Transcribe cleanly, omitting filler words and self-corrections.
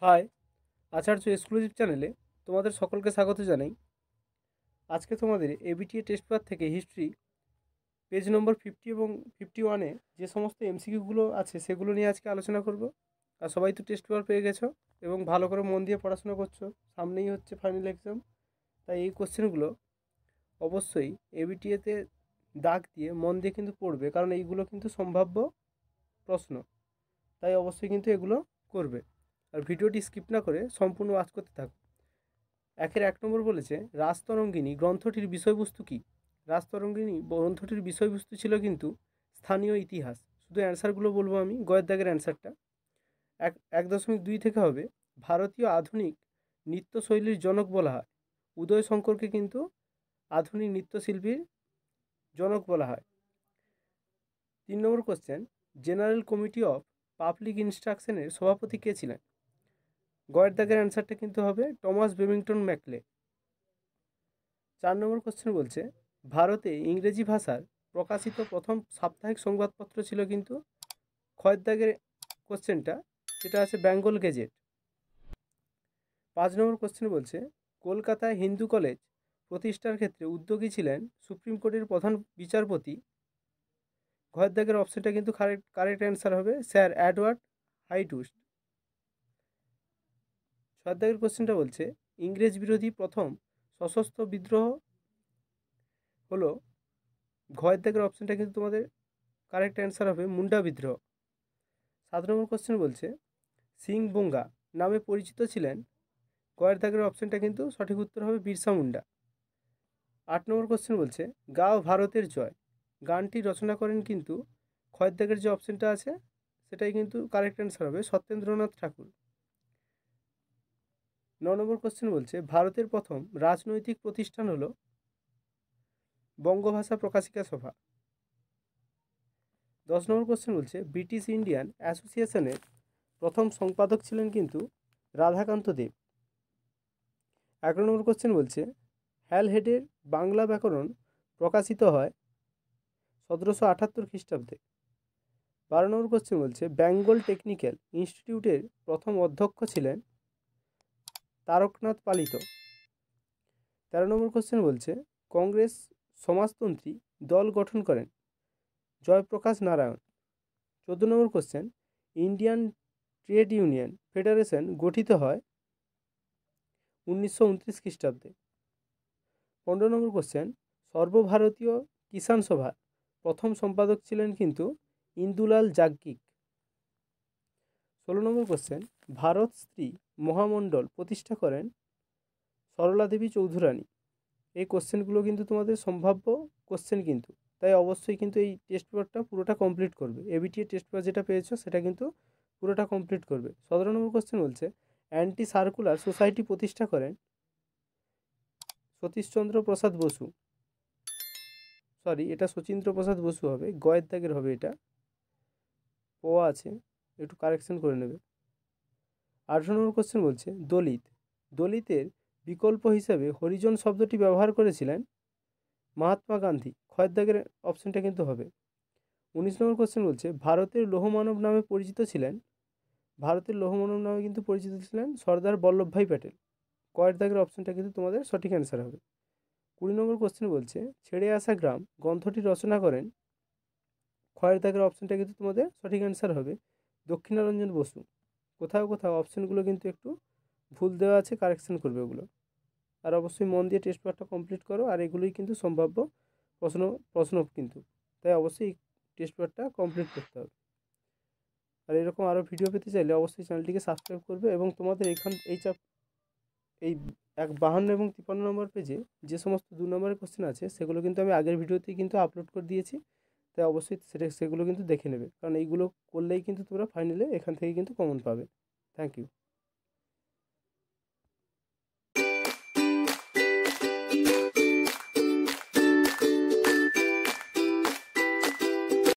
High, আচার্য exclusive চ্যানেলে তোমাদের সকলকে স্বাগত জানাই। আজকে তোমাদের এবিটিএ টেস্ট পেপার থেকে হিস্ট্রি পেজ নম্বর 50 এবং 51-এ যে সমস্ত এমসিকিউগুলো আছে সেগুলো নিয়ে আজকে আলোচনা করব। আর সবাই তো টেস্ট পেপার পেয়ে গেছো এবং ভালো করে মন দিয়ে পড়াশোনা করছো, সামনেই হচ্ছে ফাইনাল এক্সাম। তাই এই কোশ্চেনগুলো অবশ্যই এবিটিএতে দাগ দিয়ে মন দিয়ে কিন্তু পড়বে, কারণ এইগুলো কিন্তু সম্ভাব্য প্রশ্ন। তাই অবশ্যই কিন্তু এগুলো করবে, আর ভিডিওটি স্কিপ না করে সম্পূর্ণ ওয়াচ করতে থাকো। 1 নম্বর বলেছে, রাজতরঙ্গিনী গ্রন্থটির বিষয়বস্তু কী? রাজতরঙ্গিনী গ্রন্থটির বিষয়বস্তু ছিল কিন্তু স্থানীয় ইতিহাস। শুধু অ্যান্সারগুলো বলবো আমি, গয়ের দাগের অ্যান্সারটা 1.2 থেকে হবে, ভারতীয় আধুনিক নৃত্যশৈলীর জনক বলা হয়। উদয় শঙ্করকে কিন্তু আধুনিক নৃত্যশিল্পীর জনক বলা হয়। 3 নম্বর question, general committee of public ইনস্ট্রাকশনের সভাপতি কে ছিলেন? গয়ের দাগের অ্যান্সারটা কিন্তু হবে টমাস বেবিংটন ম্যাকলে। 4 নম্বর কোশ্চেন বলছে, ভারতে ইংরেজি ভাষার প্রকাশিত প্রথম সাপ্তাহিক সংবাদপত্র ছিল কিন্তু খয়ের দাগের কোশ্চেনটা, যেটা আছে বেঙ্গল গেজেট। 5 নম্বর কোশ্চেন বলছে, কলকাতায় হিন্দু কলেজ প্রতিষ্ঠার ক্ষেত্রে উদ্যোগী ছিলেন সুপ্রিম কোর্টের প্রধান বিচারপতি। খয়ের দাগের অপশনটা কিন্তু কারেক্ট অ্যান্সার হবে স্যার এডওয়ার্ড হাইটুস্ট। 6 দাগের কোশ্চেনটা বলছে, ইংরেজ বিরোধী প্রথম সশস্ত্র বিদ্রোহ হলো। ঘয়ের দাগের অপশনটা কিন্তু তোমাদের কারেক্ট অ্যান্সার হবে মুন্ডা বিদ্রোহ। 7 নম্বর কোশ্চেন বলছে, সিং বোঙ্গা নামে পরিচিত ছিলেন। গয়ের দাগের অপশনটা কিন্তু সঠিক উত্তর হবে বিরসা মুন্ডা। 8 নম্বর কোশ্চেন বলছে, গাও ভারতের জয় গানটি রচনা করেন কিন্তু খয়ের দাগের যে অপশনটা আছে সেটাই কিন্তু কারেক্ট অ্যান্সার হবে সত্যেন্দ্রনাথ ঠাকুর। 9 নম্বর কোশ্চেন বলছে, ভারতের প্রথম রাজনৈতিক প্রতিষ্ঠান হলো বঙ্গভাষা প্রকাশিকা সভা। 10 নম্বর কোশ্চেন বলছে, ব্রিটিশ ইন্ডিয়ান অ্যাসোসিয়েশনের প্রথম সম্পাদক ছিলেন কিন্তু রাধাকান্ত দেব। 11 নম্বর কোশ্চেন বলছে, হ্যালহেডের বাংলা ব্যাকরণ প্রকাশিত হয় 1778 খ্রিস্টাব্দে। 12 নম্বর কোশ্চেন বলছে, বেঙ্গল টেকনিক্যাল ইনস্টিটিউটের প্রথম অধ্যক্ষ ছিলেন তারকনাথ পালিত। 13 নম্বর কোশ্চেন বলছে, কংগ্রেস সমাজতন্ত্রী দল গঠন করেন জয়প্রকাশ নারায়ণ। 14 নম্বর question, Indian trade union federation গঠিত হয় 1929 খ্রিস্টাব্দে। 15 নম্বর কোশ্চেন, সর্বভারতীয় কিষাণ সভার প্রথম সম্পাদক ছিলেন কিন্তু ইন্দুলাল যাজ্ঞিক। 16 নম্বর কোশ্চেন, ভারত স্ত্রী মহামণ্ডল প্রতিষ্ঠা করেন সরলা দেবী চৌধুরানী। এই কোশ্চেনগুলো কিন্তু তোমাদের সম্ভাব্য কোশ্চেন কিন্তু, তাই অবশ্যই কিন্তু এই টেস্ট পেপারটা পুরোটা কমপ্লিট করবে। এবিটিএ টেস্ট পেপার যেটা পেয়েছো সেটা কিন্তু পুরোটা কমপ্লিট করবে। 17 নম্বর কোশ্চেন বলছে, অ্যান্টি সার্কুলার সোসাইটি প্রতিষ্ঠা করেন সতীশচন্দ্র প্রসাদ বসু। সরি, এটা শচীন্দ্র প্রসাদ বসু হবে, গয়ের দাগের হবে এটা, ও আছে, একটু কারেকশন করে নেবে। 18 নম্বর কোশ্চেন বলছে, দলিতের বিকল্প হিসাবে হরিজন শব্দটি ব্যবহার করেছিলেন মহাত্মা গান্ধী। খয়ের দাগের অপশনটা কিন্তু হবে। 19 নম্বর কোশ্চেন বলছে, ভারতের লৌহমানব নামে পরিচিত ছিলেন সর্দার বল্লভভাই প্যাটেল। কয়ের দাগের অপশনটা কিন্তু তোমাদের সঠিক অ্যান্সার হবে। 20 নম্বর কোশ্চেন বলছে, ছেড়ে আসা গ্রাম গ্রন্থটি রচনা করেন। খয়ের দাগের অপশনটা কিন্তু তোমাদের সঠিক অ্যান্সার হবে দক্ষিণারঞ্জন বসু। কোথাও কোথাও অপশনগুলো কিন্তু একটু ভুল দেওয়া আছে, কারেকশন করবে ওগুলো। আর অবশ্যই মন দিয়ে টেস্ট পেপারটা কমপ্লিট করো, আর এগুলোই কিন্তু সম্ভাব্য প্রশ্ন কিন্তু, তাই অবশ্যই টেস্ট পেপারটা কমপ্লিট করতে হবে। আর এরকম আরও ভিডিও পেতে চাইলে অবশ্যই চ্যানেলটিকে সাবস্ক্রাইব করবে। এবং তোমাদের এই 52 এবং 53 নম্বর পেজে যে সমস্ত 2 নম্বরের কোশ্চেন আছে সেগুলো কিন্তু আমি আগের ভিডিওতেই কিন্তু আপলোড করে দিয়েছি, তাই অবশ্যই সেগুলো কিন্তু দেখে নেবে, কারণ এইগুলো করলেই কিন্তু তোমরা ফাইনালে এখান থেকে কিন্তু কমন পাবে। Thank you.